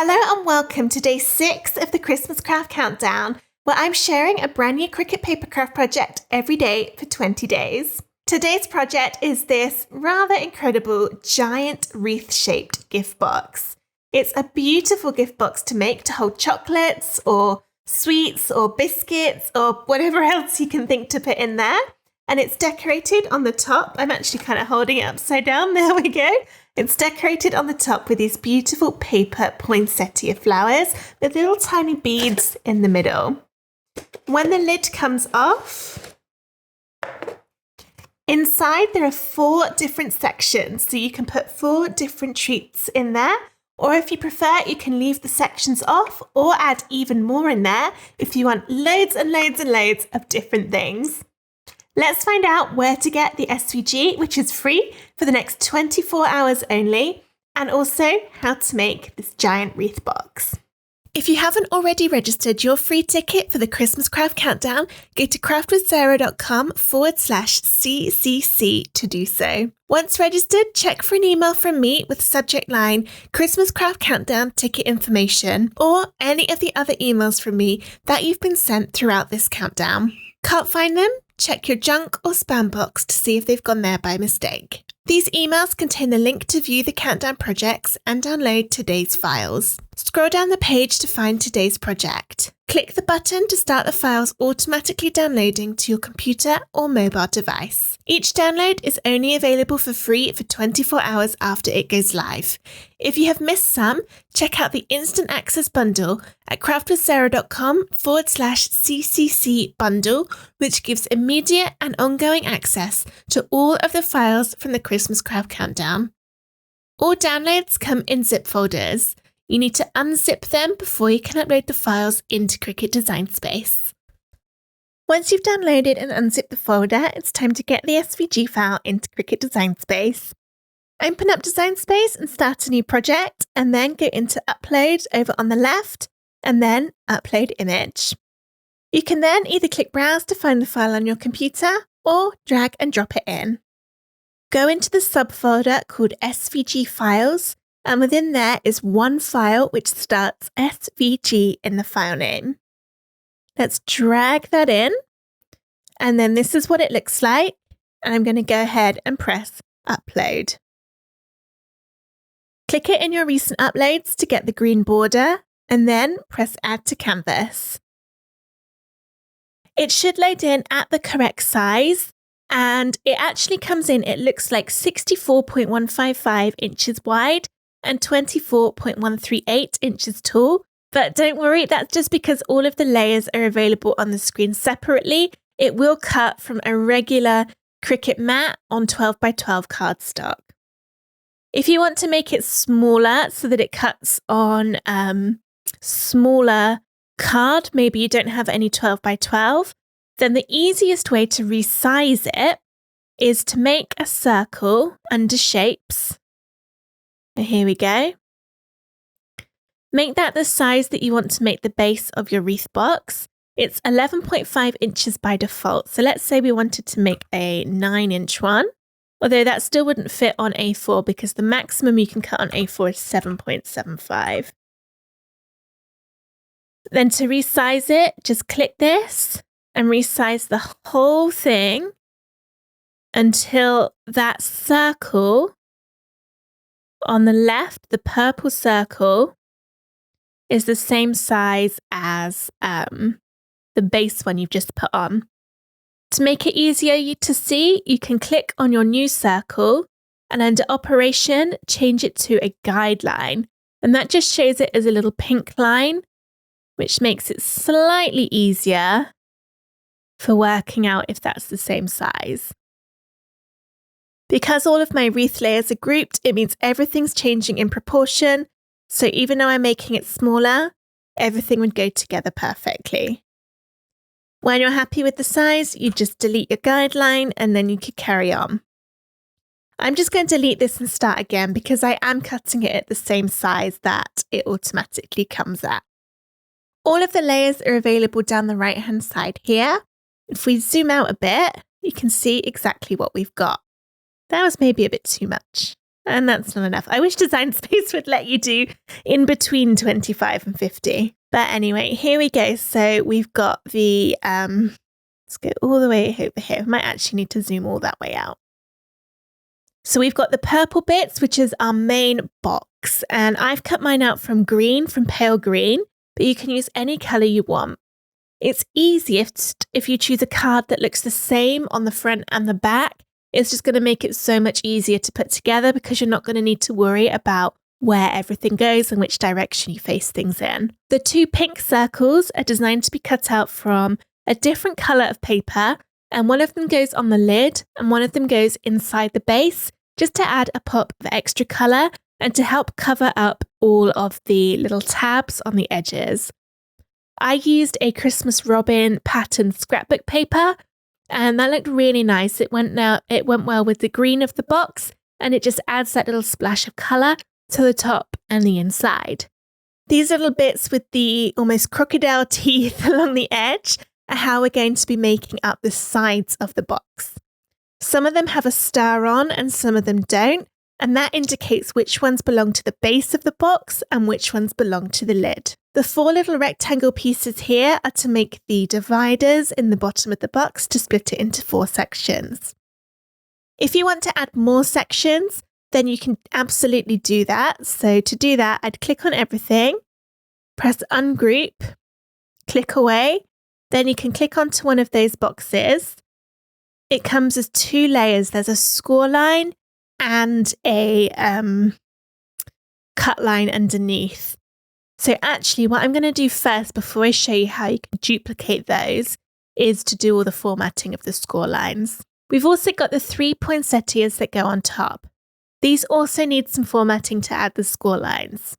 Hello and welcome to day 6 of the Christmas Craft Countdown, where I'm sharing a brand new Cricut Papercraft project every day for 20 days. Today's project is this rather incredible giant wreath-shaped gift box. It's a beautiful gift box to make to hold chocolates or sweets or biscuits or whatever else you can think to put in there. And it's decorated on the top. I'm actually kind of holding it upside down. There we go. It's decorated on the top with these beautiful paper poinsettia flowers with little tiny beads in the middle. When the lid comes off, inside there are 4 different sections, so you can put 4 different treats in there. Or if you prefer, you can leave the sections off or add even more in there if you want loads and loads and loads of different things. Let's find out where to get the SVG, which is free for the next 24 hours only, and also how to make this giant wreath box. If you haven't already registered your free ticket for the Christmas Craft Countdown, go to craftwithsarah.com/CCC to do so. Once registered, check for an email from me with subject line Christmas Craft Countdown ticket information, or any of the other emails from me that you've been sent throughout this countdown. Can't find them? Check your junk or spam box to see if they've gone there by mistake. These emails contain the link to view the countdown projects and download today's files. Scroll down the page to find today's project. Click the button to start the files automatically downloading to your computer or mobile device. Each download is only available for free for 24 hours after it goes live. If you have missed some, check out the Instant Access Bundle at craftwithsarah.com/CCC bundle, which gives immediate and ongoing access to all of the files from the Christmas Craft Countdown. All downloads come in zip folders. You need to unzip them before you can upload the files into Cricut Design Space. Once you've downloaded and unzipped the folder, it's time to get the SVG file into Cricut Design Space. Open up Design Space and start a new project, and then go into Upload over on the left, and then Upload Image. You can then either click Browse to find the file on your computer, or drag and drop it in. Go into the subfolder called SVG Files, and within there is one file which starts SVG in the file name. Let's drag that in, and then this is what it looks like, and I'm going to go ahead and press Upload. Click it in your recent uploads to get the green border, and then press Add to Canvas. It should load in at the correct size, and it actually comes in, it looks like 64.155 inches wide and 24.138 inches tall. But don't worry, that's just because all of the layers are available on the screen separately. It will cut from a regular Cricut mat on 12x12 cardstock. If you want to make it smaller so that it cuts on smaller card, maybe you don't have any 12x12, then the easiest way to resize it is to make a circle under Shapes. Here we go. Make that the size that you want to make the base of your wreath box. It's 11.5 inches by default. So let's say we wanted to make a 9-inch one, although that still wouldn't fit on A4 because the maximum you can cut on A4 is 7.75. Then to resize it, just click this and resize the whole thing until that circle on the left, the purple circle, is the same size as the base one you've just put on. To make it easier to see, you can click on your new circle and under Operation, change it to a guideline. And that just shows it as a little pink line, which makes it slightly easier for working out if that's the same size. Because all of my wreath layers are grouped, it means everything's changing in proportion. So even though I'm making it smaller, everything would go together perfectly. When you're happy with the size, you just delete your guideline and then you could carry on. I'm just going to delete this and start again because I am cutting it at the same size that it automatically comes at. All of the layers are available down the right-hand side here. If we zoom out a bit, you can see exactly what we've got. That was maybe a bit too much. And that's not enough. I wish Design Space would let you do in between 25 and 50. But anyway, here we go. So we've got the, let's go all the way over here. We might actually need to zoom all that way out. So we've got the purple bits, which is our main box. And I've cut mine out from green, from pale green, but you can use any color you want. It's easiest if you choose a card that looks the same on the front and the back. It's just going to make it so much easier to put together because you're not going to need to worry about where everything goes and which direction you face things in. The 2 pink circles are designed to be cut out from a different color of paper, and one of them goes on the lid and one of them goes inside the base, just to add a pop of extra color and to help cover up all of the little tabs on the edges. I used a Christmas Robin pattern scrapbook paper, and that looked really nice. It went well with the green of the box, and it just adds that little splash of colour to the top and the inside. These little bits with the almost crocodile teeth along the edge are how we're going to be making up the sides of the box. Some of them have a star on and some of them don't, and that indicates which ones belong to the base of the box and which ones belong to the lid. The 4 little rectangle pieces here are to make the dividers in the bottom of the box to split it into 4 sections. If you want to add more sections, then you can absolutely do that. So to do that, I'd click on everything, press ungroup, click away, then you can click onto one of those boxes. It comes as 2 layers. There's a score line and a cut line underneath. So actually what I'm going to do first before I show you how you can duplicate those is to do all the formatting of the score lines. We've also got the 3 poinsettias that go on top. These also need some formatting to add the score lines.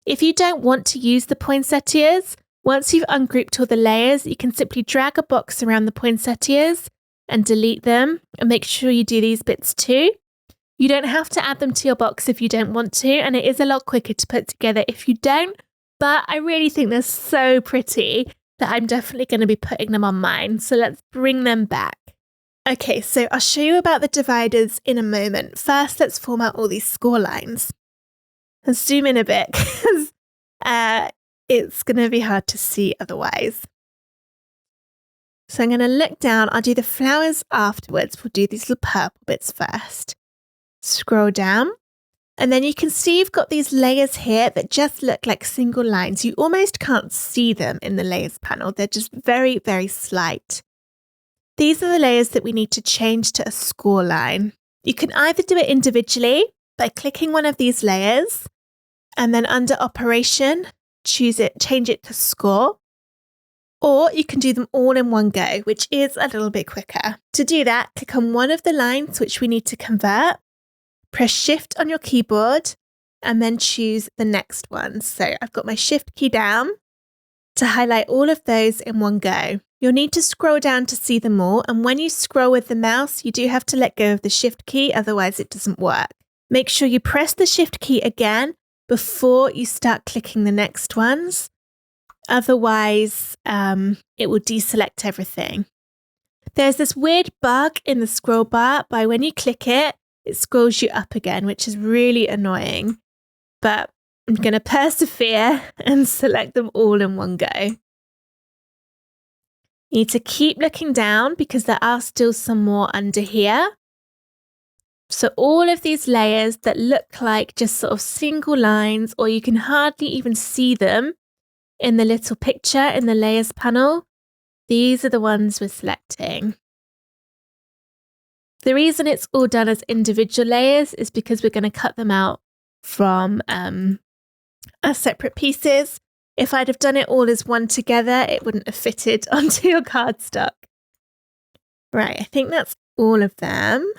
If you don't want to use the poinsettias, once you've ungrouped all the layers, you can simply drag a box around the poinsettias and delete them, and make sure you do these bits too. You don't have to add them to your box if you don't want to, and it is a lot quicker to put together if you don't, but I really think they're so pretty that I'm definitely going to be putting them on mine. So let's bring them back. Okay, so I'll show you about the dividers in a moment. First, let's format all these score lines. I'll zoom in a bit because it's going to be hard to see otherwise. So I'm going to look down. I'll do the flowers afterwards. We'll do these little purple bits first. Scroll down, and then you can see you've got these layers here that just look like single lines. You almost can't see them in the layers panel. They're just very, very slight. These are the layers that we need to change to a score line. You can either do it individually by clicking one of these layers and then under operation, change it to score, or you can do them all in one go, which is a little bit quicker. To do that, click on one of the lines which we need to convert. Press Shift on your keyboard and then choose the next one. So I've got my Shift key down to highlight all of those in one go. You'll need to scroll down to see them all, and when you scroll with the mouse, you do have to let go of the Shift key, otherwise it doesn't work. Make sure you press the Shift key again before you start clicking the next ones. Otherwise, it will deselect everything. There's this weird bug in the scroll bar by when you click it, it scrolls you up again, which is really annoying, but I'm going to persevere and select them all in one go. You need to keep looking down because there are still some more under here. So all of these layers that look like just sort of single lines, or you can hardly even see them in the little picture in the layers panel, these are the ones we're selecting. The reason it's all done as individual layers is because we're going to cut them out from as separate pieces. If I'd have done it all as one together, it wouldn't have fitted onto your cardstock. Right, I think that's all of them.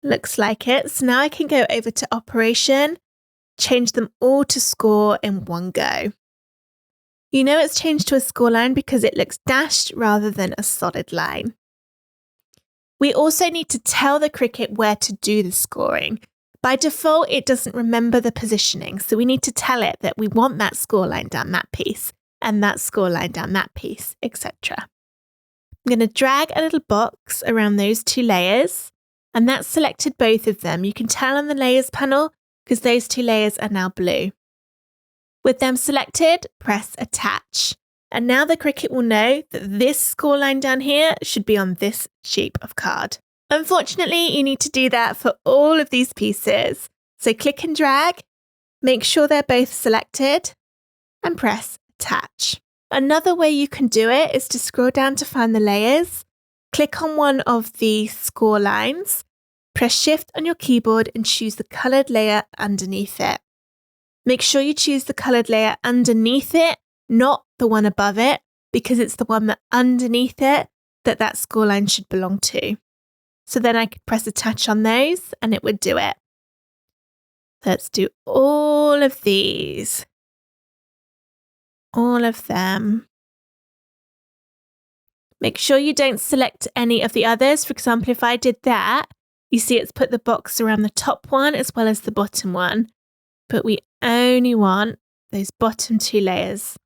Looks like it. So now I can go over to Operation, change them all to score in one go. You know it's changed to a score line because it looks dashed rather than a solid line. We also need to tell the Cricut where to do the scoring. By default, it doesn't remember the positioning, so we need to tell it that we want that score line down that piece and that score line down that piece, etc. I'm going to drag a little box around those 2 layers, And that's selected both of them. You can tell on the layers panel because those two layers are now blue. With them selected, press attach. And now the Cricut will know that this score line down here should be on this shape of card. Unfortunately, you need to do that for all of these pieces. So click and drag, make sure they're both selected, and press attach. Another way you can do it is to scroll down to find the layers, click on one of the score lines, press Shift on your keyboard and choose the coloured layer underneath it. Make sure you choose the coloured layer underneath it, not the one above it, because it's the one that underneath it that score line should belong to. So then I could press attach on those and it would do it. Let's do all of these. All of them. Make sure you don't select any of the others. For example, if I did that, you see it's put the box around the top one as well as the bottom one. But we only want those bottom two layers.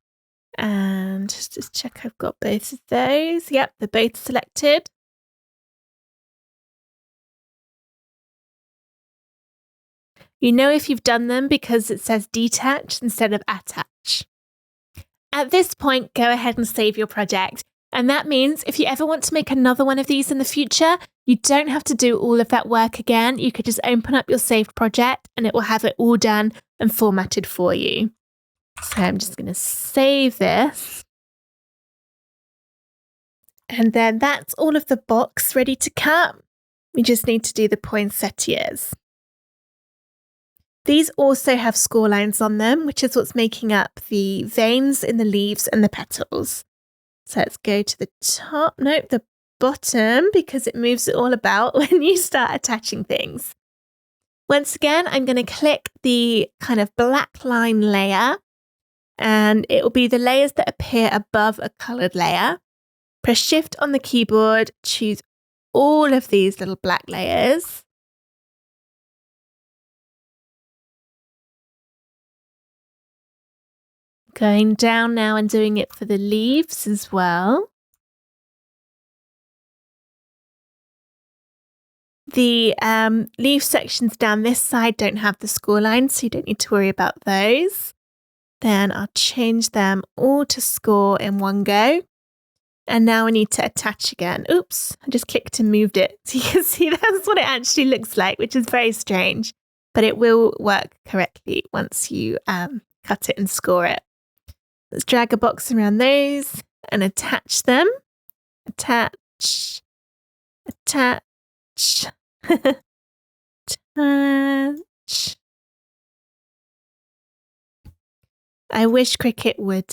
And just check I've got both of those. Yep, they're both selected. You know if you've done them because it says detach instead of attach. At this point, go ahead and save your project. And that means if you ever want to make another one of these in the future, you don't have to do all of that work again. You could just open up your saved project and it will have it all done and formatted for you. So I'm just going to save this. And then that's all of the box ready to cut. We just need to do the poinsettias. These also have score lines on them, which is what's making up the veins in the leaves and the petals. So let's go to the top, nope, the bottom, because it moves it all about when you start attaching things. Once again, I'm going to click the kind of black line layer, and it will be the layers that appear above a coloured layer. Press Shift on the keyboard, choose all of these little black layers. Going down now and doing it for the leaves as well. The leaf sections down this side don't have the score lines, so you don't need to worry about those. Then I'll change them all to score in one go. And now I need to attach again. Oops, I just clicked and moved it. So you can see that's what it actually looks like, which is very strange. But it will work correctly once you cut it and score it. Let's drag a box around those and attach them. Attach. Attach. Attach. I wish Cricut would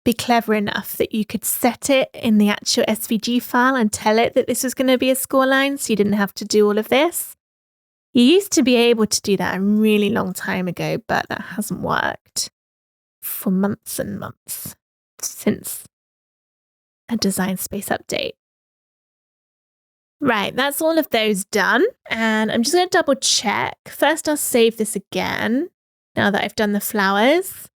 be clever enough that you could set it in the actual SVG file and tell it that this was going to be a score line so you didn't have to do all of this. You used to be able to do that a really long time ago, but that hasn't worked for months and months since a Design Space update. Right, that's all of those done. And I'm just going to double check. First, I'll save this again now that I've done the flowers.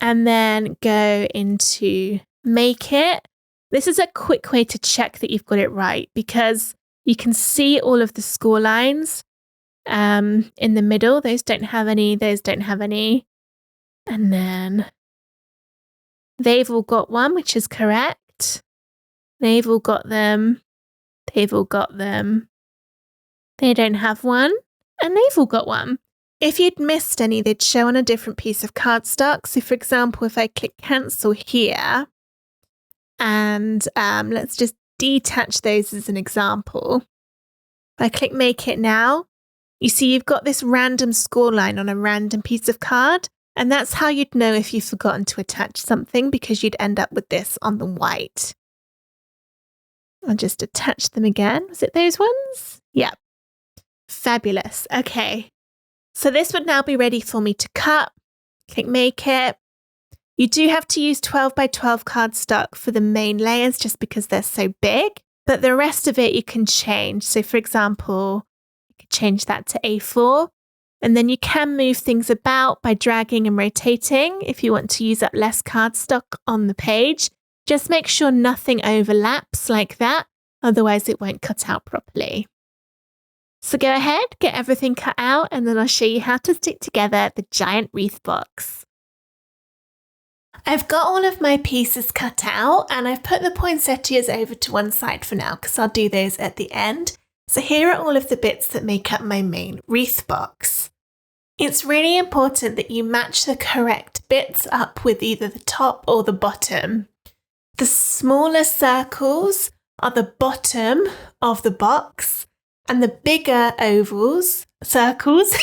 And then go into Make It. This is a quick way to check that you've got it right because you can see all of the score lines in the middle. Those don't have any, those don't have any. And then they've all got one, which is correct. They've all got them. They've all got them. They don't have one. And they've all got one. If you'd missed any, they'd show on a different piece of cardstock. So for example, if I click cancel here, and let's just detach those as an example. If I click make it now, you see you've got this random score line on a random piece of card. And that's how you'd know if you've forgotten to attach something because you'd end up with this on the white. I'll just attach them again. Was it those ones? Yep. Fabulous. Okay. So this would now be ready for me to cut. Click make it. You do have to use 12 by 12 cardstock for the main layers just because they're so big, but the rest of it you can change. So for example, you could change that to A4, and then you can move things about by dragging and rotating if you want to use up less cardstock on the page. Just make sure nothing overlaps like that, otherwise it won't cut out properly. So go ahead, get everything cut out, and then I'll show you how to stick together the giant wreath box. I've got all of my pieces cut out, and I've put the poinsettias over to one side for now because I'll do those at the end. So here are all of the bits that make up my main wreath box. It's really important that you match the correct bits up with either the top or the bottom. The smaller circles are the bottom of the box, and the bigger circles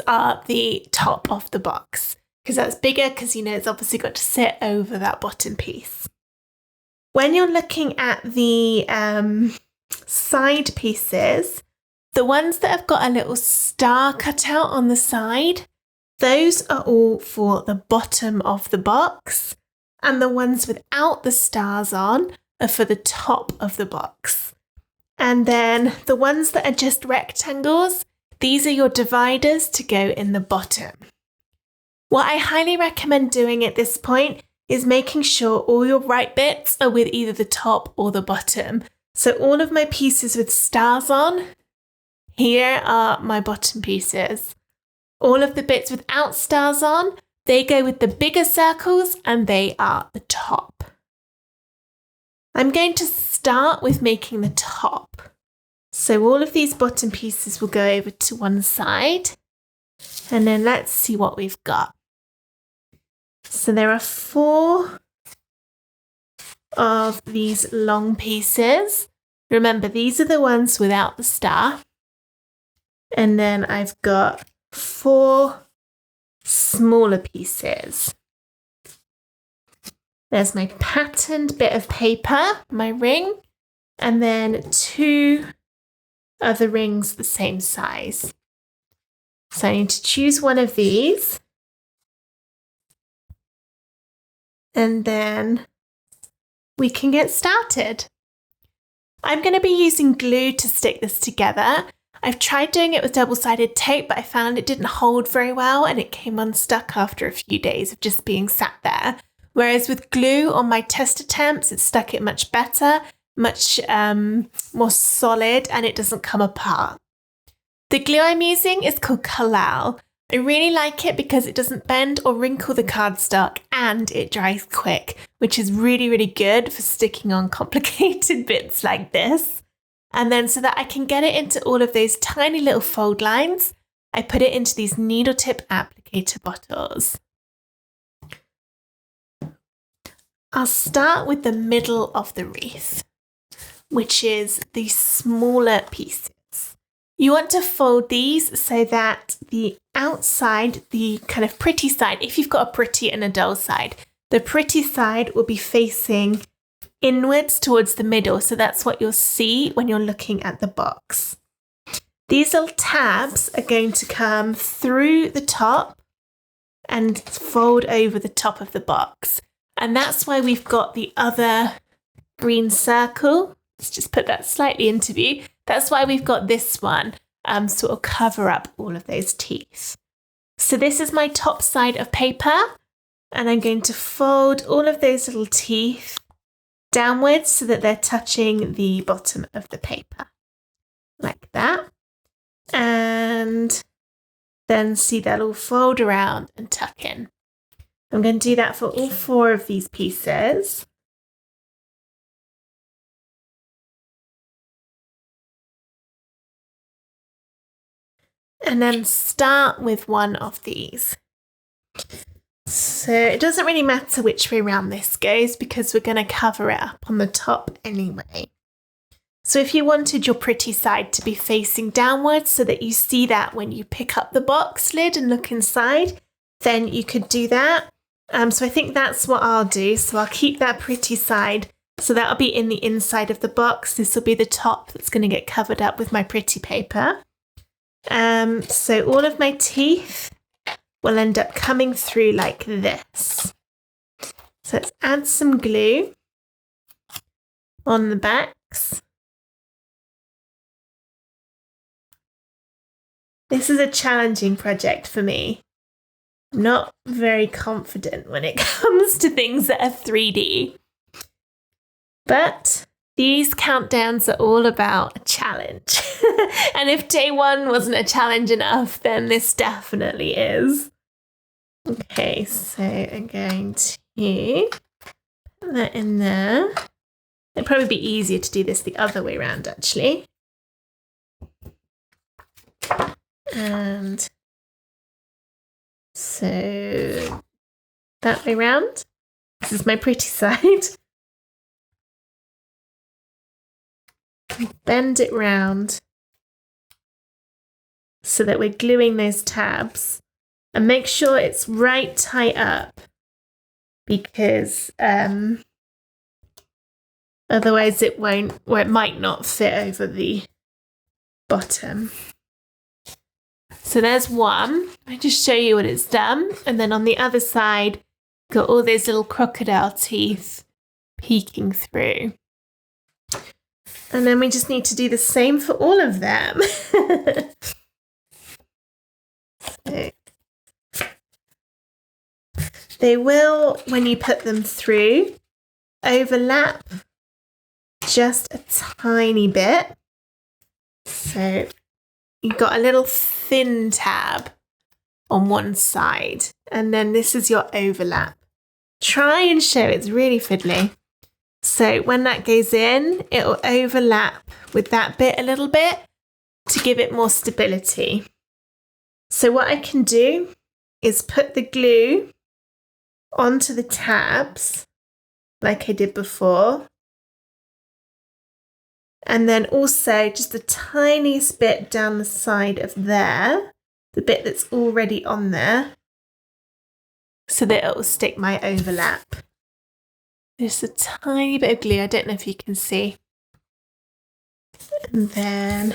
are the top of the box, because that's bigger because, it's obviously got to sit over that bottom piece. When you're looking at the side pieces, the ones that have got a little star cut out on the side, those are all for the bottom of the box, and the ones without the stars on are for the top of the box. And then the ones that are just rectangles, these are your dividers to go in the bottom. What I highly recommend doing at this point is making sure all your right bits are with either the top or the bottom. So all of my pieces with stars on, here are my bottom pieces. All of the bits without stars on, they go with the bigger circles and they are the top. I'm going to start with making the top. So all of these bottom pieces will go over to one side, and then let's see what we've got. So there are 4 of these long pieces. Remember, these are the ones without the star. And then I've got 4 smaller pieces. There's my patterned bit of paper, my ring, and then 2 other rings the same size. So I need to choose one of these. And then we can get started. I'm going to be using glue to stick this together. I've tried doing it with double-sided tape, but I found it didn't hold very well and it came unstuck after a few days of just being sat there. Whereas with glue on my test attempts, it stuck it much better, much more solid, and it doesn't come apart. The glue I'm using is called Kalal. I really like it because it doesn't bend or wrinkle the cardstock and it dries quick, which is really, really good for sticking on complicated bits like this. And then so that I can get it into all of those tiny little fold lines, I put it into these needle tip applicator bottles. I'll start with the middle of the wreath, which is the smaller pieces. You want to fold these so that the outside, the kind of pretty side, if you've got a pretty and a dull side, the pretty side will be facing inwards towards the middle. So that's what you'll see when you're looking at the box. These little tabs are going to come through the top and fold over the top of the box. And that's why we've got the other green circle. Let's just put that slightly into view. That's why we've got this one sort of cover up all of those teeth. So this is my top side of paper, and I'm going to fold all of those little teeth downwards so that they're touching the bottom of the paper, like that. And then see that all fold around and tuck in. I'm going to do that for all 4 of these pieces. And then start with one of these. So it doesn't really matter which way around this goes because we're going to cover it up on the top anyway. So if you wanted your pretty side to be facing downwards so that you see that when you pick up the box lid and look inside, then you could do that. So I think that's what I'll do. So I'll keep that pretty side. So that'll be in the inside of the box. This will be the top that's going to get covered up with my pretty paper. So all of my teeth will end up coming through like this. So let's add some glue on the backs. This is a challenging project for me. I'm not very confident when it comes to things that are 3D. But These countdowns are all about a challenge. And if day one wasn't a challenge enough, then this definitely is. Okay, so I'm going to put that in there. It'd probably be easier to do this the other way around, actually. And so that way round. This is my pretty side. Bend it round so that we're gluing those tabs, and make sure it's right tight up, because otherwise it won't, or it might not fit over the bottom. So there's one. I just show you what it's done, and then on the other side got all those little crocodile teeth peeking through. And then we just need to do the same for all of them. So, they will, when you put them through, overlap just a tiny bit. So you've got a little thin tab on one side, and then this is your overlap. Try and show, it's really fiddly. So when that goes in, it'll overlap with that bit a little bit to give it more stability. So what I can do is put the glue onto the tabs like I did before. And then also just the tiniest bit down the side of there, the bit that's already on there, so that it will stick my overlap. Just a tiny bit of glue, I don't know if you can see. And then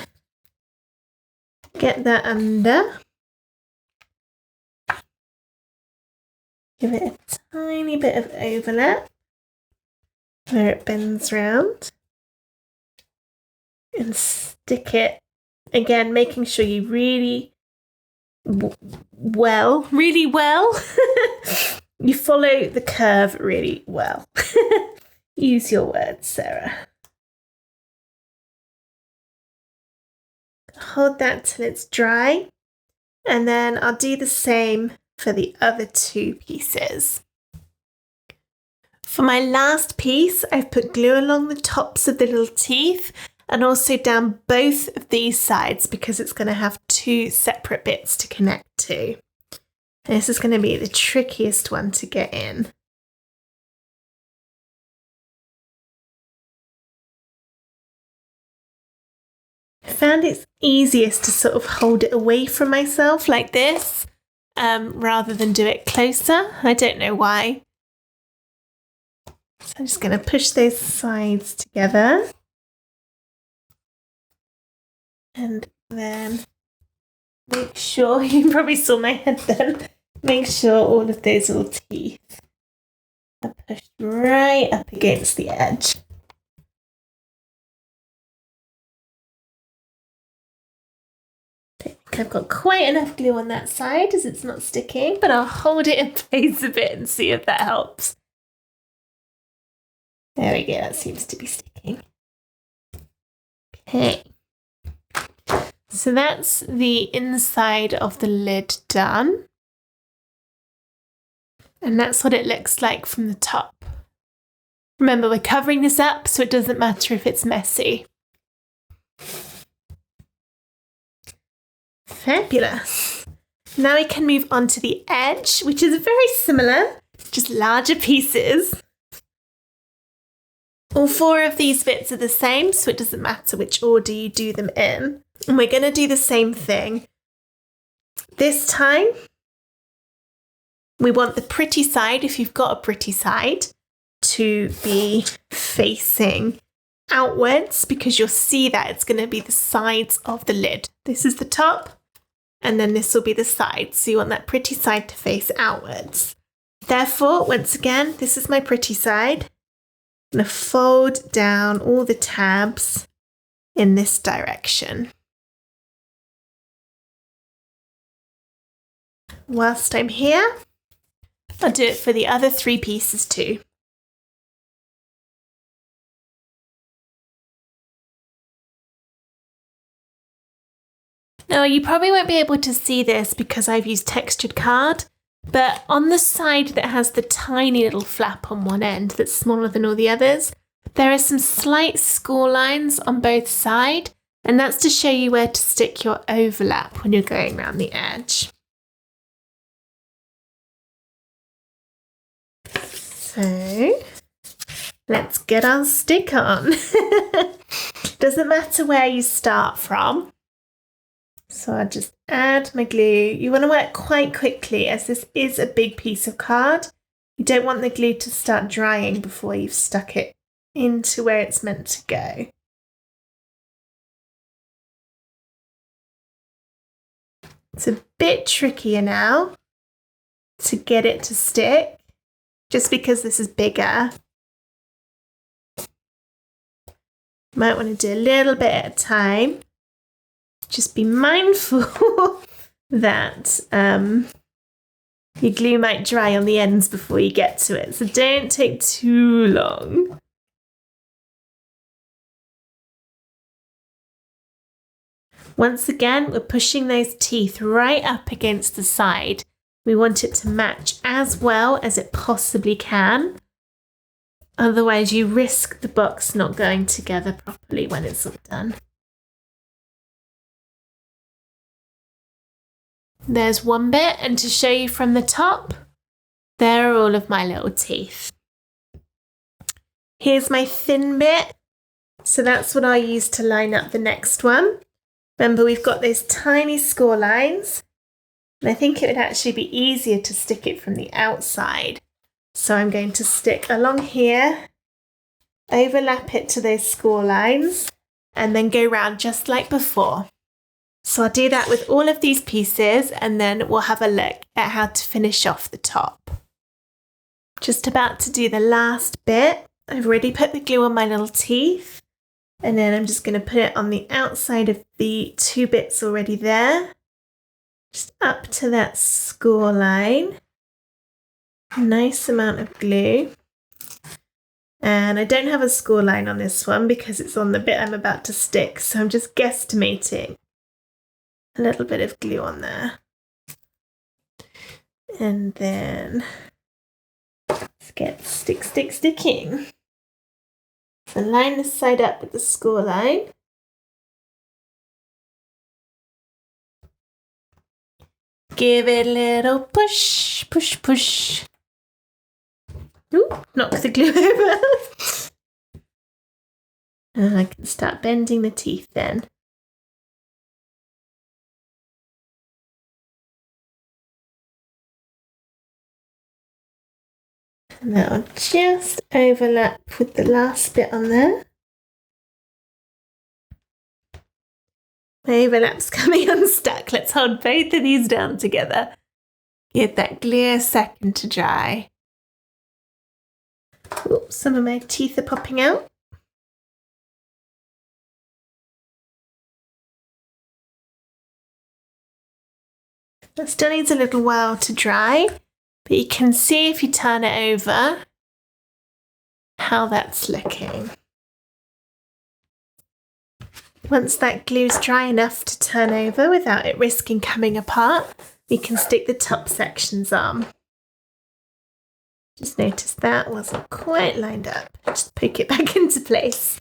get that under. Give it a tiny bit of overlap where it bends round. And stick it, again, making sure you really well, you follow the curve really well. Use your words, Sarah. Hold that till it's dry, and then I'll do the same for the other two pieces. For my last piece, I've put glue along the tops of the little teeth and also down both of these sides, because it's going to have two separate bits to connect to. And this is going to be the trickiest one to get in. I found it's easiest to sort of hold it away from myself like this, rather than do it closer. I don't know why. So I'm just going to push those sides together. And then make sure, you probably saw my head then, make sure all of those little teeth are pushed right up against the edge. I think I've got quite enough glue on that side as it's not sticking, but I'll hold it in place a bit and see if that helps. There we go, that seems to be sticking. Okay. So that's the inside of the lid done. And that's what it looks like from the top. Remember, we're covering this up, so it doesn't matter if it's messy. Fabulous. Now we can move on to the edge, which is very similar, just larger pieces. All four of these bits are the same, so it doesn't matter which order you do them in. And we're going to do the same thing. This time, we want the pretty side, if you've got a pretty side, to be facing outwards, because you'll see that it's going to be the sides of the lid. This is the top, and then this will be the side. So you want that pretty side to face outwards. Therefore, once again, this is my pretty side. I'm going to fold down all the tabs in this direction. Whilst I'm here, I'll do it for the other three pieces too. Now, you probably won't be able to see this because I've used textured card, but on the side that has the tiny little flap on one end that's smaller than all the others, there are some slight score lines on both sides, and that's to show you where to stick your overlap when you're going around the edge. So let's get our stick on. Doesn't matter where you start from. So I'll just add my glue. You want to work quite quickly as this is a big piece of card. You don't want the glue to start drying before you've stuck it into where it's meant to go. It's a bit trickier now to get it to stick, just because this is bigger. Might want to do a little bit at a time. Just be mindful that your glue might dry on the ends before you get to it, so don't take too long. Once again, we're pushing those teeth right up against the side. We want it to match as well as it possibly can. Otherwise, you risk the box not going together properly when it's all done. There's one bit, and to show you from the top, there are all of my little teeth. Here's my thin bit, so that's what I'll use to line up the next one. Remember, we've got those tiny score lines, and I think it would actually be easier to stick it from the outside. So I'm going to stick along here, overlap it to those score lines, and then go round just like before. So I'll do that with all of these pieces, and then we'll have a look at how to finish off the top. Just about to do the last bit. I've already put the glue on my little teeth, and then I'm just going to put it on the outside of the two bits already there, just up to that score line. Nice amount of glue. And I don't have a score line on this one because it's on the bit I'm about to stick, so I'm just guesstimating a little bit of glue on there. And then let's get sticking. So line this side up with the score line. Give it a little push, push, push. Ooh, knock the glue over. And I can start bending the teeth then. And that'll just overlap with the last bit on there. My overlap's coming unstuck. Let's hold both of these down together. Give that glue a second to dry. Oops, some of my teeth are popping out. That still needs a little while to dry, but you can see if you turn it over how that's looking. Once that glue's dry enough to turn over without it risking coming apart, we can stick the top sections on. Just notice that wasn't quite lined up. Just poke it back into place.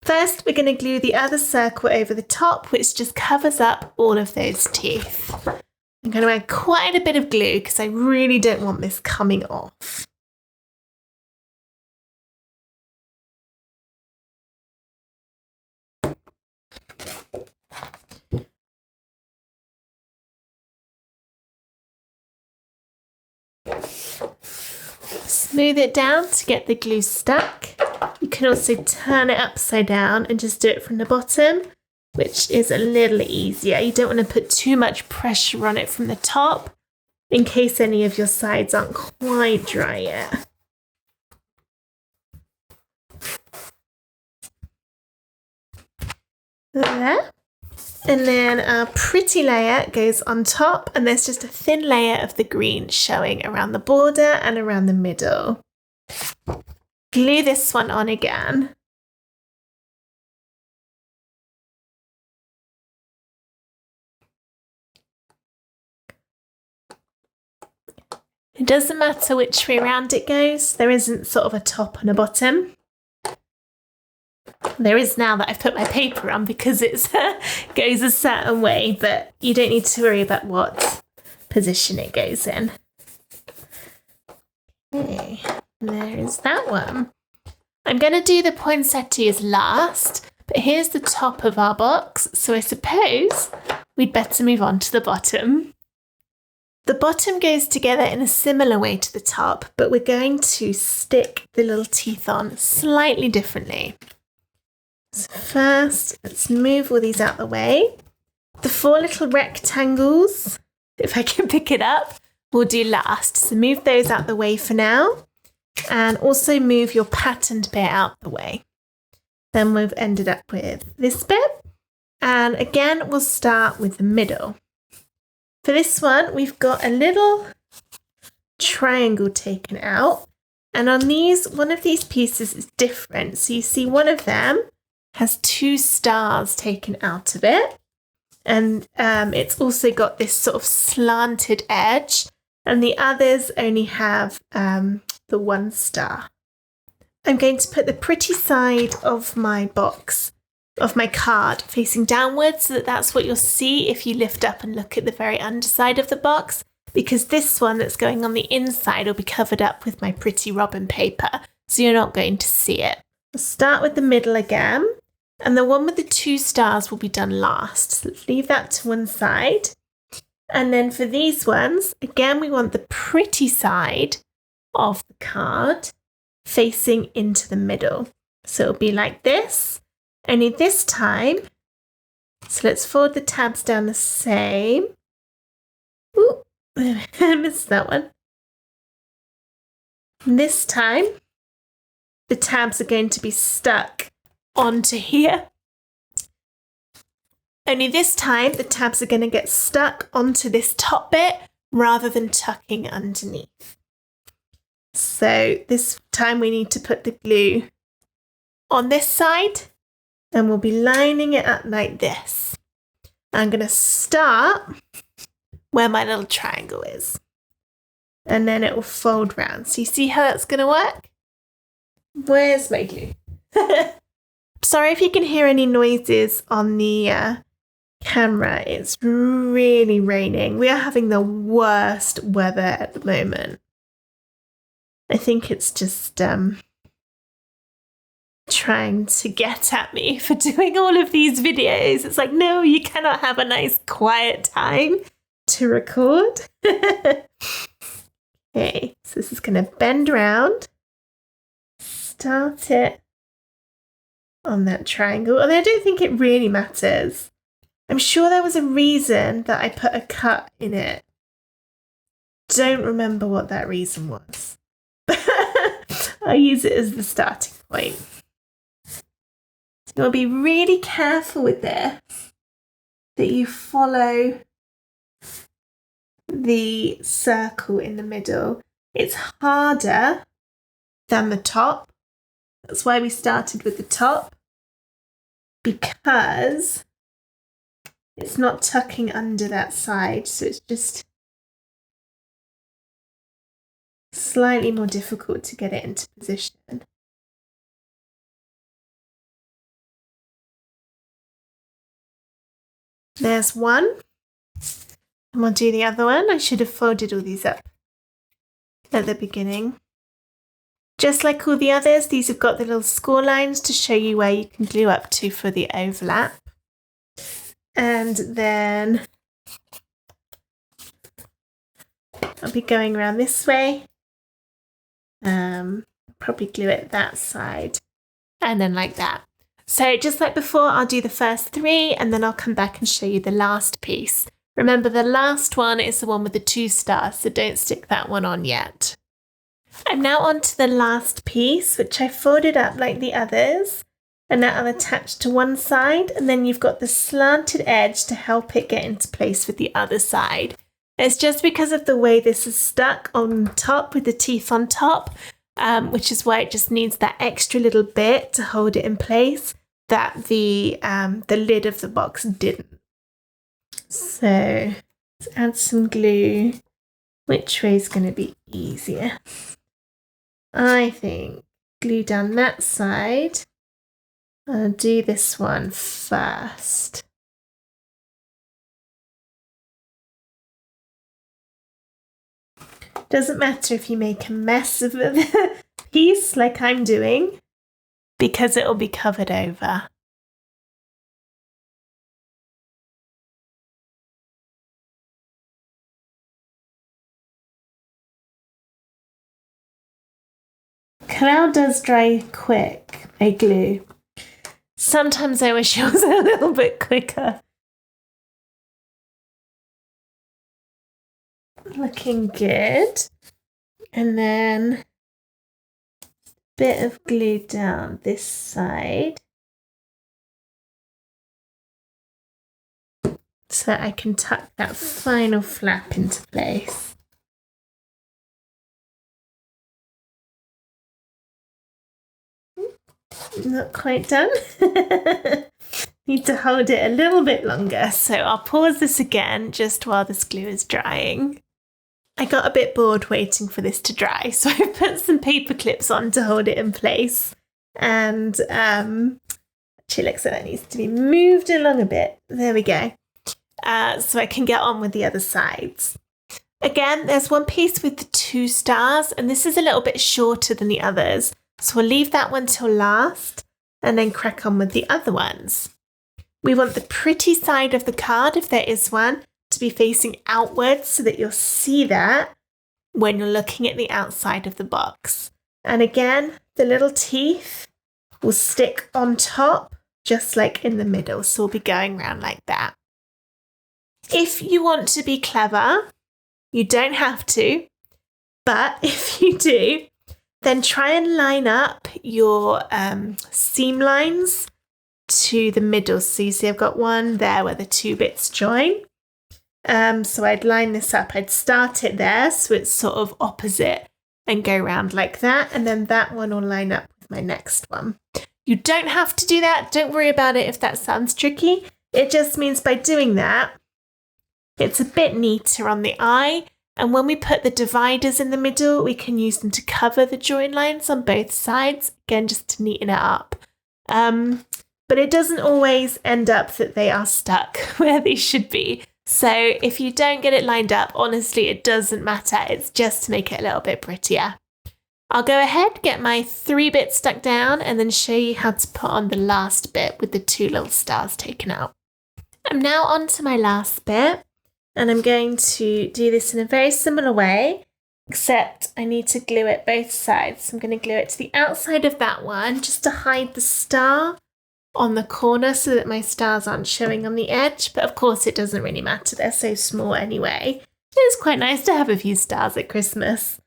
First, we're going to glue the other circle over the top, which just covers up all of those teeth. I'm going to add quite a bit of glue because I really don't want this coming off. Smooth it down to get the glue stuck. You can also turn it upside down and just do it from the bottom, which is a little easier. You don't want to put too much pressure on it from the top in case any of your sides aren't quite dry yet. There. And then our pretty layer goes on top, and there's just a thin layer of the green showing around the border and around the middle. Glue this one on again. It doesn't matter which way around it goes. There isn't sort of a top and a bottom. There is now that I've put my paper on because it goes a certain way, but you don't need to worry about what position it goes in. Okay, there is that one. I'm going to do the poinsettias last, but here's the top of our box, so I suppose we'd better move on to the bottom. The bottom goes together in a similar way to the top, but we're going to stick the little teeth on slightly differently. So first, let's move all these out the way. The 4 little rectangles, if I can pick it up, we'll do last. So move those out the way for now, and also move your patterned bit out the way. Then we've ended up with this bit, and again, we'll start with the middle. For this one, we've got a little triangle taken out, and on these, one of these pieces is different. So you see one of them has 2 stars taken out of it, and it's also got this sort of slanted edge, and the others only have the 1 star. I'm going to put the pretty side of my box, of my card, facing downwards, so that that's what you'll see if you lift up and look at the very underside of the box, because this one that's going on the inside will be covered up with my pretty robin paper, so you're not going to see it. I'll start with the middle again, and the one with the 2 stars will be done last. So let's leave that to one side. And then for these ones, again, we want the pretty side of the card facing into the middle. So it'll be like this, only this time. So let's fold the tabs down the same. Ooh, I missed that one. And this time, the tabs are going to be stuck onto here. Only this time, the tabs are going to get stuck onto this top bit rather than tucking underneath. So this time we need to put the glue on this side, and we'll be lining it up like this. I'm going to start where my little triangle is, and then it will fold round. So you see how that's going to work? Where's my glue? Sorry if you can hear any noises on the camera. It's really raining. We are having the worst weather at the moment. I think it's just trying to get at me for doing all of these videos. It's like, no, you cannot have a nice quiet time to record. Okay, so this is going to bend around, start it on that triangle. Although I don't think it really matters. I'm sure there was a reason that I put a cut in it. Don't remember what that reason was. I'll use it as the starting point. So you'll be really careful with this, that you follow the circle in the middle. It's harder than the top. That's why we started with the top, because it's not tucking under that side, so it's just slightly more difficult to get it into position. There's one, and we'll do the other one. I should have folded all these up at the beginning. Just like all the others, these have got the little score lines to show you where you can glue up to for the overlap. And then I'll be going around this way. Probably glue it that side. And then like that. So just like before, I'll do the first 3 and then I'll come back and show you the last piece. Remember, the last one is the one with the 2 stars, so don't stick that one on yet. I'm now on to the last piece, which I folded up like the others, and that I'll attach to one side, and then you've got the slanted edge to help it get into place with the other side. It's just because of the way this is stuck on top with the teeth on top, which is why it just needs that extra little bit to hold it in place that the lid of the box didn't. So let's add some glue which way is going to be easier? I think glue down that side. I'll do this one first. Doesn't matter if you make a mess of the piece like I'm doing, because it'll be covered over. Cloud does dry quick, my glue. Sometimes I wish it was a little bit quicker. Looking good. And then a bit of glue down this side so that I can tuck that final flap into place. Not quite done. Need to hold it a little bit longer, so I'll pause this again just while this glue is drying. I got a bit bored waiting for this to dry, so I put some paper clips on to hold it in place, and actually looks like that needs to be moved along a bit. There we go. So I can get on with the other sides. Again, there's one piece with the 2 stars, and this is a little bit shorter than the others. So we'll leave that one till last and then crack on with the other ones. We want the pretty side of the card, if there is one, to be facing outwards so that you'll see that when you're looking at the outside of the box. And again, the little teeth will stick on top, just like in the middle. So we'll be going around like that. If you want to be clever, you don't have to, but if you do, then try and line up your seam lines to the middle. So you see I've got one there where the 2 bits join. So I'd line this up. I'd start it there so it's sort of opposite and go round like that. And then that one will line up with my next one. You don't have to do that. Don't worry about it if that sounds tricky. It just means by doing that, it's a bit neater on the eye. And when we put the dividers in the middle, we can use them to cover the join lines on both sides, again, just to neaten it up. But it doesn't always end up that they are stuck where they should be. So if you don't get it lined up, honestly, it doesn't matter. It's just to make it a little bit prettier. I'll go ahead, get my 3 bits stuck down, and then show you how to put on the last bit with the 2 little stars taken out. I'm now on to my last bit. And I'm going to do this in a very similar way, except I need to glue it both sides. So I'm going to glue it to the outside of that one, just to hide the star on the corner so that my stars aren't showing on the edge. But of course, it doesn't really matter. They're so small anyway. It's quite nice to have a few stars at Christmas.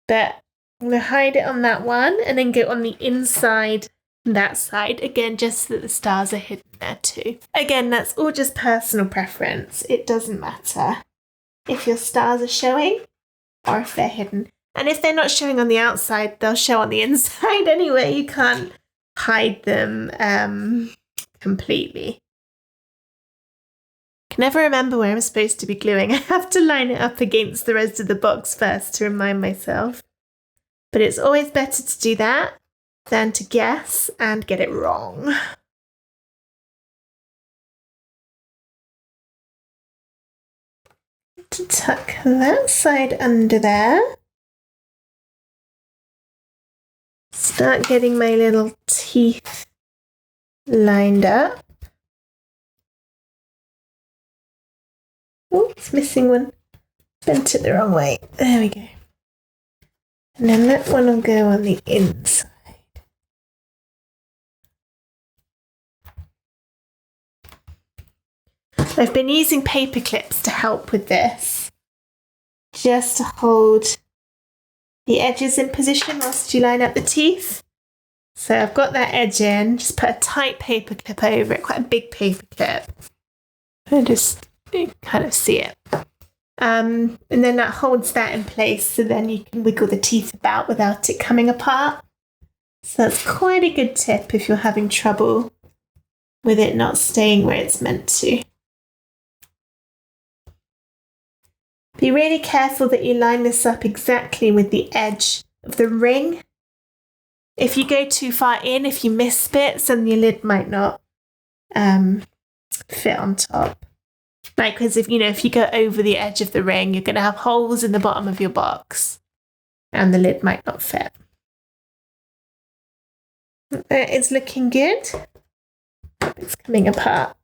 But I'm going to hide it on that one and then go on the inside that side, again, just so that the stars are hidden there too. Again, that's all just personal preference. It doesn't matter if your stars are showing or if they're hidden. And if they're not showing on the outside, they'll show on the inside anyway. You can't hide them completely. I can never remember where I'm supposed to be gluing. I have to line it up against the rest of the box first to remind myself. But it's always better to do that than to guess and get it wrong. To tuck that side under there. Start getting my little teeth lined up. Oh, it's missing one. Bent it the wrong way. There we go. And then that one will go on the inside. I've been using paper clips to help with this, just to hold the edges in position whilst you line up the teeth. So I've got that edge in, just put a tight paper clip over it, quite a big paper clip. And just kind of see it. And then that holds that in place, so then you can wiggle the teeth about without it coming apart. So that's quite a good tip if you're having trouble with it not staying where it's meant to. Be really careful that you line this up exactly with the edge of the ring. If you go too far in, if you miss bits, then your lid might not fit on top. Like, because if you go over the edge of the ring, you're going to have holes in the bottom of your box and the lid might not fit. It's looking good. It's coming apart.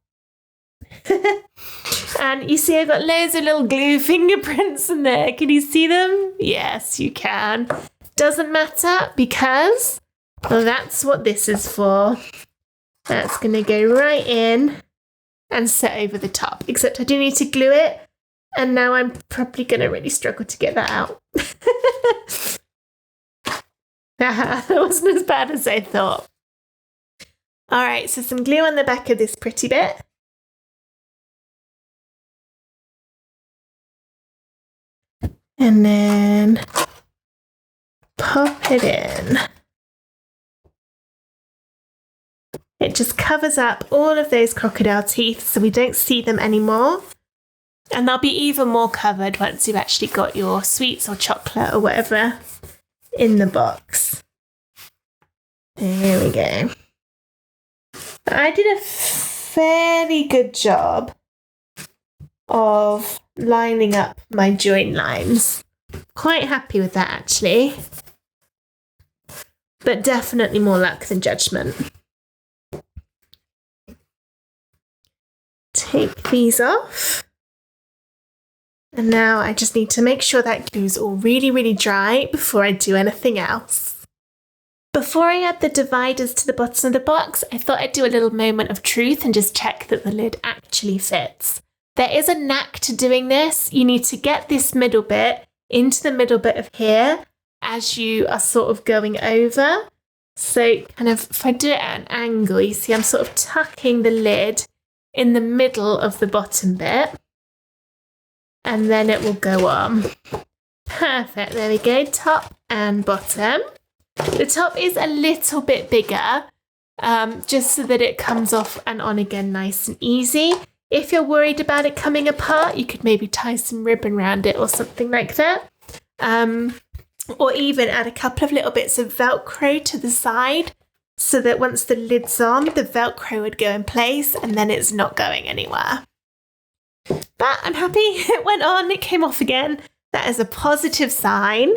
And you see I've got loads of little glue fingerprints in there. Can you see them? Yes, you can. Doesn't matter because that's what this is for. That's going to go right in and set over the top. Except I do need to glue it. And now I'm probably going to really struggle to get that out. That wasn't as bad as I thought. All right, so some glue on the back of this pretty bit. And then pop it in. It just covers up all of those crocodile teeth so we don't see them anymore. And they'll be even more covered once you've actually got your sweets or chocolate or whatever in the box. There we go. I did a fairly good job of lining up my join lines. Quite happy with that actually. But definitely more luck than judgment. Take these off. And now I just need to make sure that glue's all really, really dry before I do anything else. Before I add the dividers to the bottom of the box, I thought I'd do a little moment of truth and just check that the lid actually fits. There is a knack to doing this. You need to get this middle bit into the middle bit of here as you are sort of going over. So kind of, if I do it at an angle, you see I'm sort of tucking the lid in the middle of the bottom bit. And then it will go on. Perfect, there we go, top and bottom. The top is a little bit bigger, just so that it comes off and on again nice and easy. If you're worried about it coming apart, you could maybe tie some ribbon around it or something like that. Or even add a couple of little bits of Velcro to the side so that once the lid's on, the Velcro would go in place and then it's not going anywhere. But I'm happy it went on, it came off again. That is a positive sign.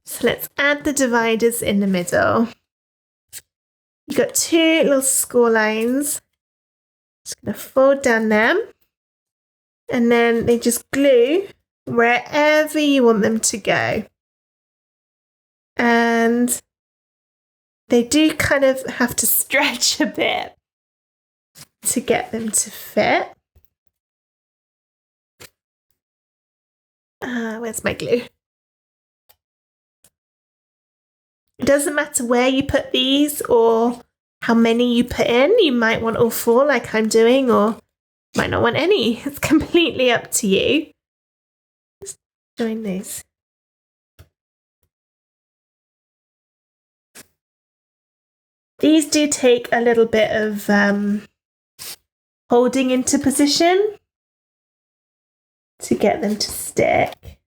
So let's add the dividers in the middle. You've got two little score lines. Just going to fold down them. And then they just glue wherever you want them to go. And they do kind of have to stretch a bit to get them to fit. Where's my glue? It doesn't matter where you put these or how many you put in. You might want all four like I'm doing, or might not want any. It's completely up to you. Just join these. These do take a little bit of holding into position to get them to stick.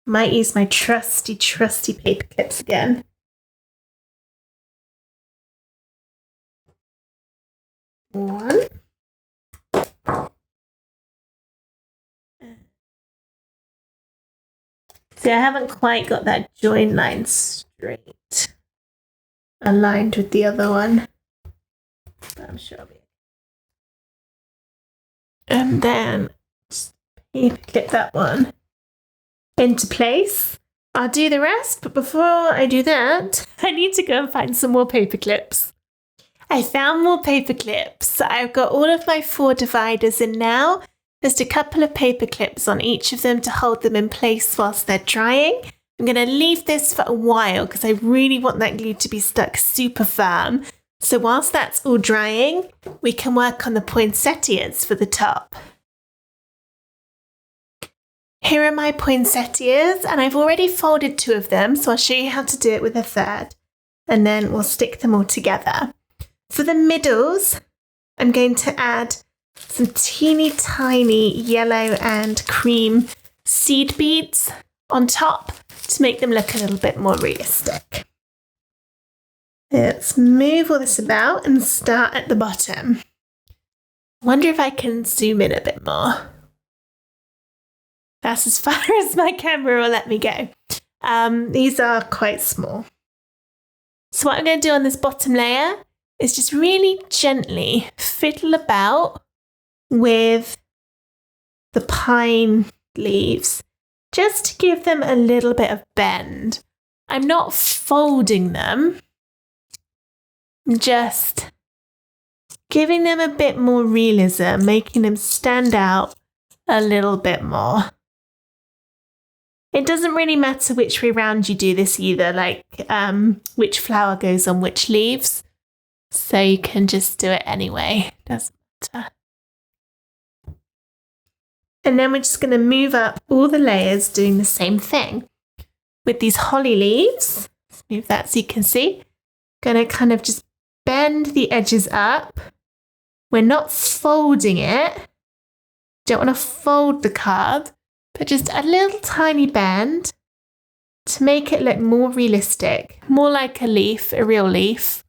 Might use my trusty paper clips again. One. See, I haven't quite got that join line straight, aligned with the other one, but I'm sure I'll be. And then just paper clip that one into place. I'll do the rest, but before I do that, I need to go and find some more paper clips. I found more paper clips. I've got all of my 4 dividers in now. Just a couple of paper clips on each of them to hold them in place whilst they're drying. I'm going to leave this for a while because I really want that glue to be stuck super firm. So whilst that's all drying, we can work on the poinsettias for the top. Here are my poinsettias, and I've already folded 2 of them, so I'll show you how to do it with a third, and then we'll stick them all together. For the middles, I'm going to add some teeny tiny yellow and cream seed beads on top to make them look a little bit more realistic. Let's move all this about and start at the bottom. Wonder if I can zoom in a bit more. That's as far as my camera will let me go. These are quite small. So what I'm going to do on this bottom layer is just really gently fiddle about with the pine leaves, just to give them a little bit of bend. I'm not folding them, I'm just giving them a bit more realism, making them stand out a little bit more. It doesn't really matter which way round you do this either, like which flower goes on which leaves. So you can just do it anyway, doesn't matter. And then we're just going to move up all the layers doing the same thing. With these holly leaves, let's move that so you can see. Going to kind of just bend the edges up. We're not folding it. Don't want to fold the card, but just a little tiny bend to make it look more realistic, more like a leaf, a real leaf,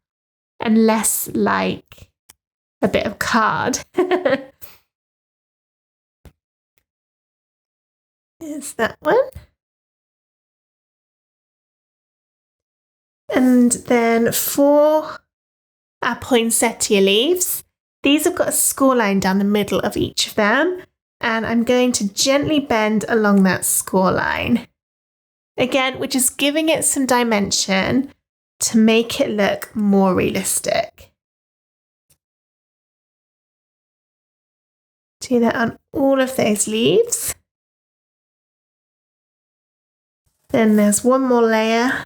and less like a bit of card. Here's that one. And then for our poinsettia leaves, these have got a score line down the middle of each of them, and I'm going to gently bend along that score line. Again, we're just giving it some dimension to make it look more realistic. Do that on all of those leaves. Then there's one more layer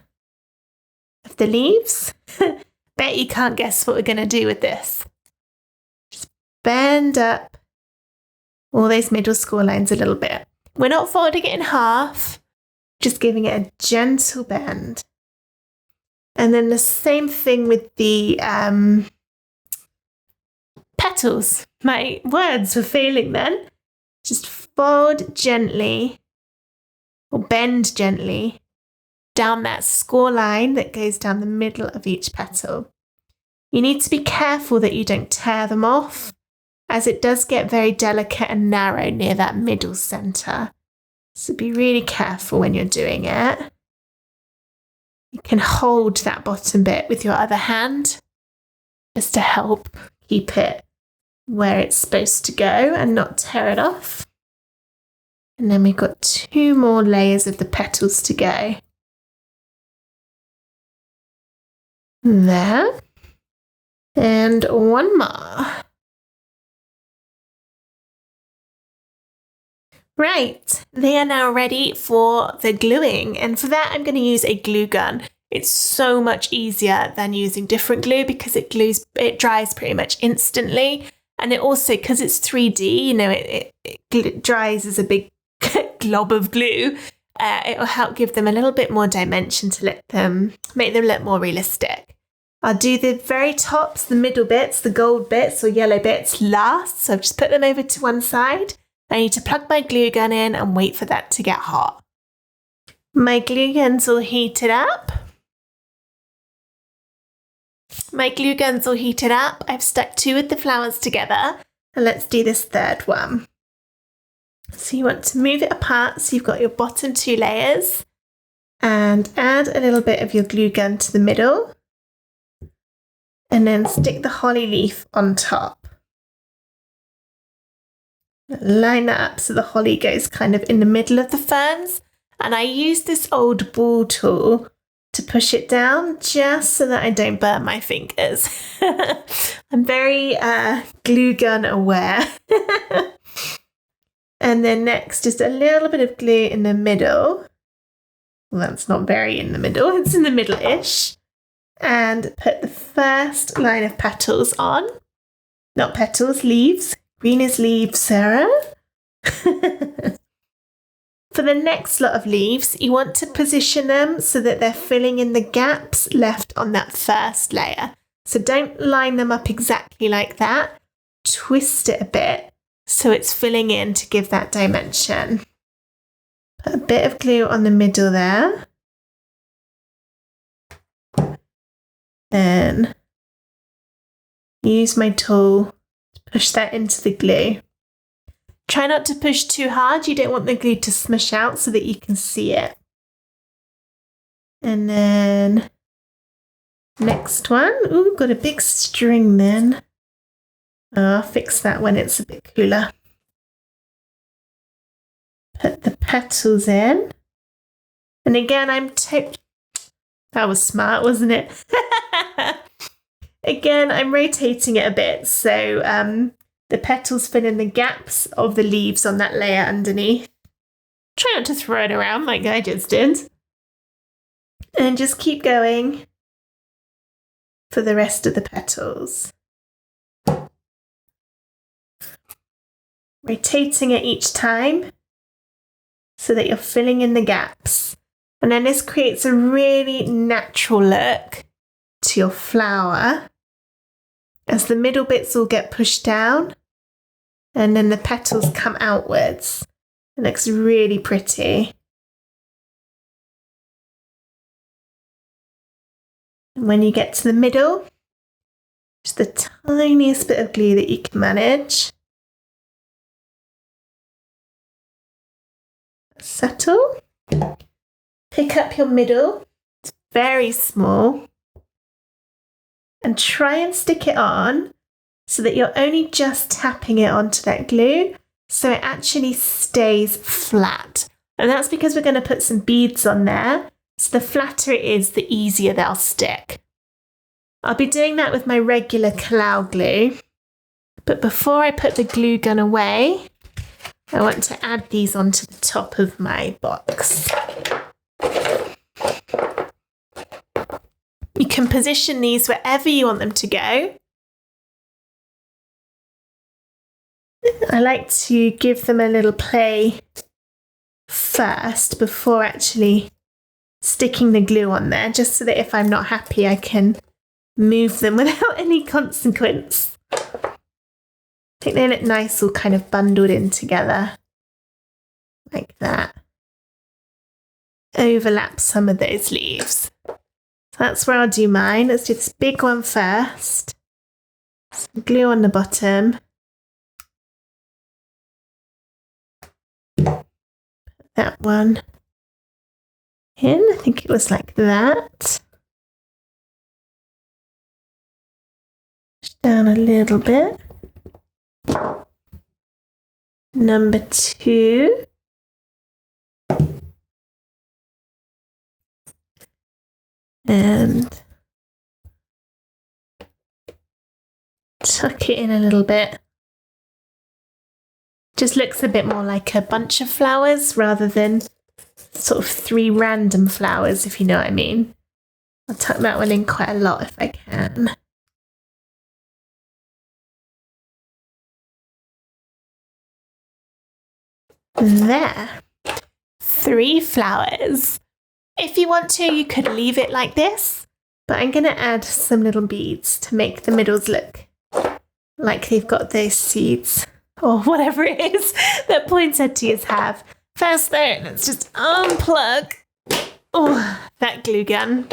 of the leaves. Bet you can't guess what we're going to do with this. Just bend up all those middle score lines a little bit. We're not folding it in half, just giving it a gentle bend. And then the same thing with the petals. My words were failing then. Just fold gently, or bend gently, down that score line that goes down the middle of each petal. You need to be careful that you don't tear them off, as it does get very delicate and narrow near that middle centre. So be really careful when you're doing it. You can hold that bottom bit with your other hand just to help keep it where it's supposed to go and not tear it off. And then we've got 2 more layers of the petals to go. There. And one more. Right, they are now ready for the gluing. And for that, I'm going to use a glue gun. It's so much easier than using different glue because it dries pretty much instantly. And it also, because it's 3D, you know, it dries as a big glob of glue. It will help give them a little bit more dimension to make them look more realistic. I'll do the very tops, the middle bits, the gold bits or yellow bits last. So I've just put them over to one side. I need to plug my glue gun in and wait for that to get hot. My glue gun's all heated up. I've stuck 2 of the flowers together. And let's do this third one. So you want to move it apart so you've got your bottom 2 layers. And add a little bit of your glue gun to the middle. And then stick the holly leaf on top. Line that up so the holly goes kind of in the middle of the ferns. And I use this old ball tool to push it down just so that I don't burn my fingers. I'm very glue gun aware. And then next, just a little bit of glue in the middle. Well, that's not very in the middle, it's in the middle-ish. And put the first line of petals on. Not petals, leaves. Green is leaves, Sarah. For the next lot of leaves, you want to position them so that they're filling in the gaps left on that first layer. So don't line them up exactly like that. twist it a bit so it's filling in to give that dimension. Put a bit of glue on the middle there. Then use my tool to push that into the glue. Try not to push too hard. You don't want the glue to smush out so that you can see it. And then next one. Ooh, got a big string then. I'll fix that when it's a bit cooler. Put the petals in. And again, that was smart, wasn't it? Again, I'm rotating it a bit so the petals fill in the gaps of the leaves on that layer underneath. Try not to throw it around like I just did. And just keep going for the rest of the petals. Rotating it each time so that you're filling in the gaps. And then this creates a really natural look to your flower as the middle bits all get pushed down and then the petals come outwards. It looks really pretty. And when you get to the middle, just the tiniest bit of glue that you can manage. Settle. Pick up your middle. It's very small. And try and stick it on so that you're only just tapping it onto that glue so it actually stays flat. And that's because we're going to put some beads on there. So the flatter it is, the easier they'll stick. I'll be doing that with my regular Kalau glue. But before I put the glue gun away, I want to add these onto the top of my box. You can position these wherever you want them to go. I like to give them a little play first before actually sticking the glue on there, just so that if I'm not happy, I can move them without any consequence. I think they look nice all kind of bundled in together, like that. Overlap some of those leaves. So that's where I'll do mine. Let's do this big one first. Some glue on the bottom. Put that one in. I think it was like that. Push down a little bit. Number 2. And tuck it in a little bit. Just looks a bit more like a bunch of flowers rather than sort of 3 random flowers, if you know what I mean. I'll tuck that one in quite a lot if I can. There. 3 flowers. If you want to, you could leave it like this, but I'm going to add some little beads to make the middles look like they've got those seeds or whatever it is that poinsettias have. First though, let's just unplug that glue gun.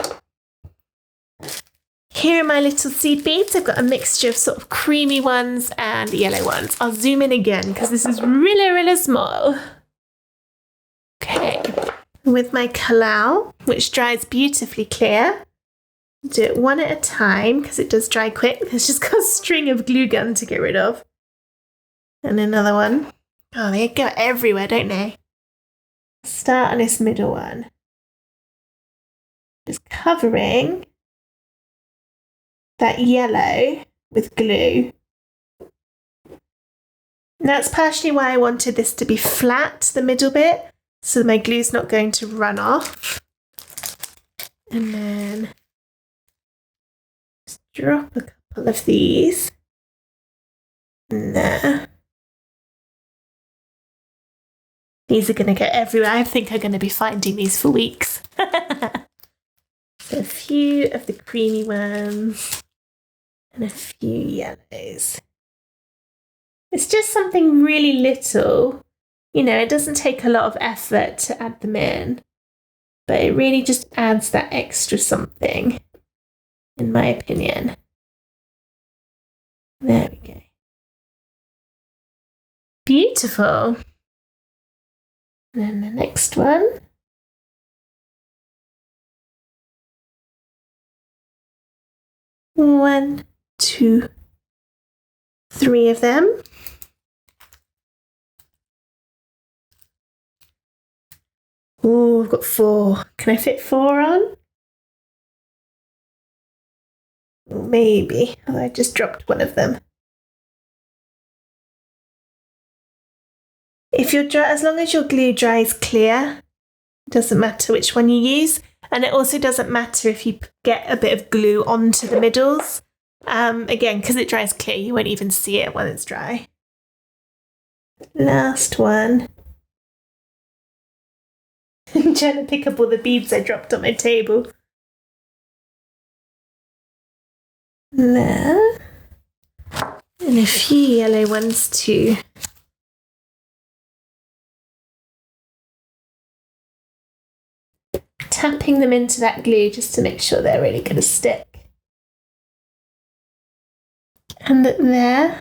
Here are my little seed beads. I've got a mixture of sort of creamy ones and yellow ones. I'll zoom in again because this is really, really small. Okay. With my Kalau, which dries beautifully clear. Do it one at a time because it does dry quick. There's just got a string of glue gun to get rid of. And another one. Oh, they go everywhere, don't they? Start on this middle one. Just covering that yellow with glue. And that's partially why I wanted this to be flat, the middle bit, so my glue's not going to run off. And then just drop a couple of these in there. These are going to go everywhere. I think I'm going to be finding these for weeks. So a few of the creamy ones and a few yellows. It's just something really little. You know, it doesn't take a lot of effort to add them in, but it really just adds that extra something, in my opinion. There we go. Beautiful. And then the next one. One, two, three of them. Oh, I've got 4. Can I fit 4 on? Maybe. Oh, I just dropped one of them. As long as your glue dries clear, it doesn't matter which one you use. And it also doesn't matter if you get a bit of glue onto the middles. Again, because it dries clear, you won't even see it when it's dry. Last one. I'm trying to pick up all the beads I dropped on my table. There. And a few yellow ones too. Tapping them into that glue just to make sure they're really going to stick. And there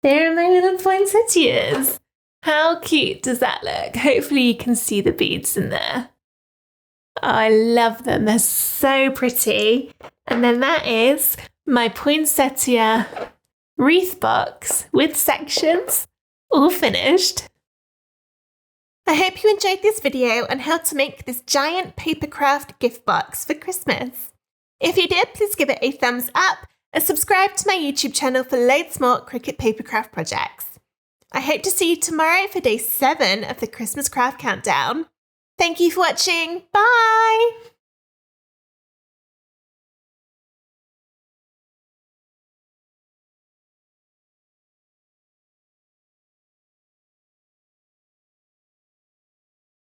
are my little poinsettias. How cute does that look? Hopefully you can see the beads in there. Oh, I love them. They're so pretty. And then that is my poinsettia wreath box with sections, all finished. I hope you enjoyed this video on how to make this giant Papercraft gift box for Christmas. If you did, please give it a thumbs up and subscribe to my YouTube channel for loads more Cricut Papercraft projects. I hope to see you tomorrow for day 7 of the Christmas craft countdown. Thank you for watching. Bye!